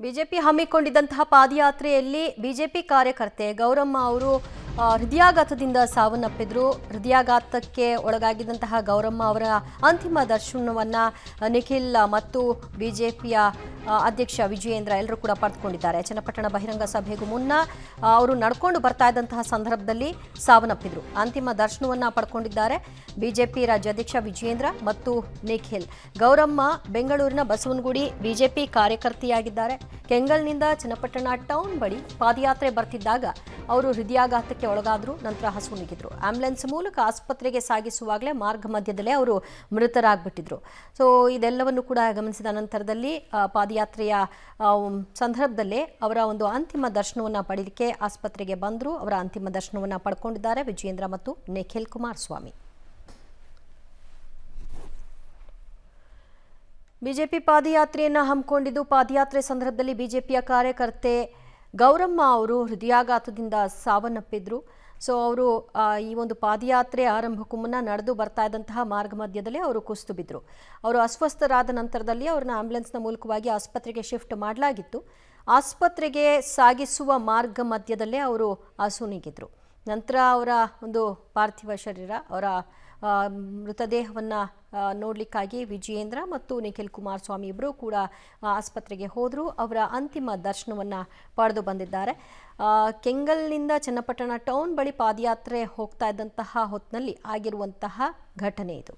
BJP ಹಮ್ಮಿಕೊಂಡಿದ್ದಂತಹ ಪಾದಯಾತ್ರೆಯಲ್ಲಿ BJP ಕಾರ್ಯಕರ್ತೆ ಗೌರಮ್ಮ ಅವರು ಹೃದಯಾಘಾತದಿಂದ ಸಾವನ್ನಪ್ಪಿದ್ರು. ಹೃದಯಾಘಾತಕ್ಕೆ ಒಳಗಾಗಿದ್ದಂತಹ ಗೌರಮ್ಮ ಅವರ ಅಂತಿಮ ದರ್ಶನವನ್ನು ನಿಖಿಲ್ ಮತ್ತು ಬಿಜೆಪಿಯ ಅಧ್ಯಕ್ಷ ವಿಜಯೇಂದ್ರ ಎಲ್ಲರೂ ಕೂಡ ಪಡೆದುಕೊಂಡಿದ್ದಾರೆ. ಚನ್ನಪಟ್ಟಣ ಬಹಿರಂಗ ಸಭೆಗೂ ಮುನ್ನ ಅವರು ನಡ್ಕೊಂಡು ಬರ್ತಾ ಇದ್ದಂತಹ ಸಂದರ್ಭದಲ್ಲಿ ಸಾವನ್ನಪ್ಪಿದ್ರು. ಅಂತಿಮ ದರ್ಶನವನ್ನು ಪಡ್ಕೊಂಡಿದ್ದಾರೆ ಬಿಜೆಪಿ ರಾಜ್ಯಾಧ್ಯಕ್ಷ ವಿಜಯೇಂದ್ರ ಮತ್ತು ನಿಖಿಲ್. ಗೌರಮ್ಮ ಬೆಂಗಳೂರಿನ ಬಸವನಗುಡಿ ಬಿಜೆಪಿ ಕಾರ್ಯಕರ್ತೆಯಾಗಿದ್ದಾರೆ. ಕೆಂಗಲ್ನಿಂದ ಚನ್ನಪಟ್ಟಣ ಟೌನ್ ಬಳಿ ಪಾದಯಾತ್ರೆ ಬರ್ತಿದ್ದಾಗ ಅವರು ಹೃದಯಾಘಾತಕ್ಕೆ ಒಳಗಾದ್ರು. ನಂತರ ಹಸುನಿಗಿದ್ರು. ಆಂಬ್ಯುಲೆನ್ಸ್ ಮೂಲಕ ಆಸ್ಪತ್ರೆಗೆ ಸಾಗಿಸುವಾಗಲೇ ಮಾರ್ಗ ಮಧ್ಯದಲ್ಲೇ ಅವರು ಮೃತರಾಗ್ಬಿಟ್ಟಿದ್ರು. ಸೊ ಇದೆಲ್ಲವನ್ನು ಕೂಡ ಗಮನಿಸಿದ ನಂತರದಲ್ಲಿ ಪಾದಯಾತ್ರೆಯ ಸಂದರ್ಭದಲ್ಲೇ ಅವರ ಒಂದು ಅಂತಿಮ ದರ್ಶನವನ್ನು ಪಡೆಯಲಿಕ್ಕೆ ಆಸ್ಪತ್ರೆಗೆ ಬಂದರು. ಅವರ ಅಂತಿಮ ದರ್ಶನವನ್ನು ಪಡ್ಕೊಂಡಿದ್ದಾರೆ ವಿಜಯೇಂದ್ರ ಮತ್ತು ನಿಖಿಲ್ ಕುಮಾರಸ್ವಾಮಿ. ಬಿಜೆಪಿ ಪಾದಯಾತ್ರೆಯನ್ನು ಹಮ್ಮಿಕೊಂಡಿದ್ದು, ಪಾದಯಾತ್ರೆ ಸಂದರ್ಭದಲ್ಲಿ ಬಿಜೆಪಿಯ ಕಾರ್ಯಕರ್ತೆ ಗೌರಮ್ಮ ಅವರು ಹೃದಯಾಘಾತದಿಂದ ಸಾವನ್ನಪ್ಪಿದ್ರು. ಸೊ ಅವರು ಈ ಒಂದು ಪಾದಯಾತ್ರೆ ಆರಂಭಕ್ಕೂ ಮುನ್ನ ನಡೆದು ಬರ್ತಾ ಇದ್ದಂತಹ ಮಾರ್ಗ ಮಧ್ಯದಲ್ಲಿ ಅವರು ಕುಸಿದು ಬಿದ್ದರು. ಅವರು ಅಸ್ವಸ್ಥರಾದ ನಂತರದಲ್ಲಿ ಅವ್ರನ್ನ ಆಂಬ್ಯುಲೆನ್ಸ್ನ ಮೂಲಕವಾಗಿ ಆಸ್ಪತ್ರೆಗೆ ಶಿಫ್ಟ್ ಮಾಡಲಾಗಿತ್ತು. ಆಸ್ಪತ್ರೆಗೆ ಸಾಗಿಸುವ ಮಾರ್ಗ ಮಧ್ಯದಲ್ಲೇ ಅವರು ಅಸುನೀಗಿದ್ರು. ನಂತರ ಅವರ ಒಂದು ಪಾರ್ಥಿವ ಶರೀರ, ಅವರ ಮೃತದೇಹವನ್ನು ನೋಡಲಿಕ್ಕಾಗಿ ವಿಜಯೇಂದ್ರ ಮತ್ತು ನಿಖಿಲ್ ಕುಮಾರಸ್ವಾಮಿ ಇಬ್ಬರು ಕೂಡ ಆಸ್ಪತ್ರೆಗೆ ಹೋದರು. ಅವರ ಅಂತಿಮ ದರ್ಶನವನ್ನು ಪಡೆದು ಬಂದಿದ್ದಾರೆ. ಕೆಂಗಲ್ನಿಂದ ಚನ್ನಪಟ್ಟಣ ಟೌನ್ ಬಳಿ ಪಾದಯಾತ್ರೆ ಹೋಗ್ತಾ ಇದ್ದಂತಹ ಹೊತ್ತಿನಲ್ಲಿ ಆಗಿರುವಂತಹ ಘಟನೆ ಇದು.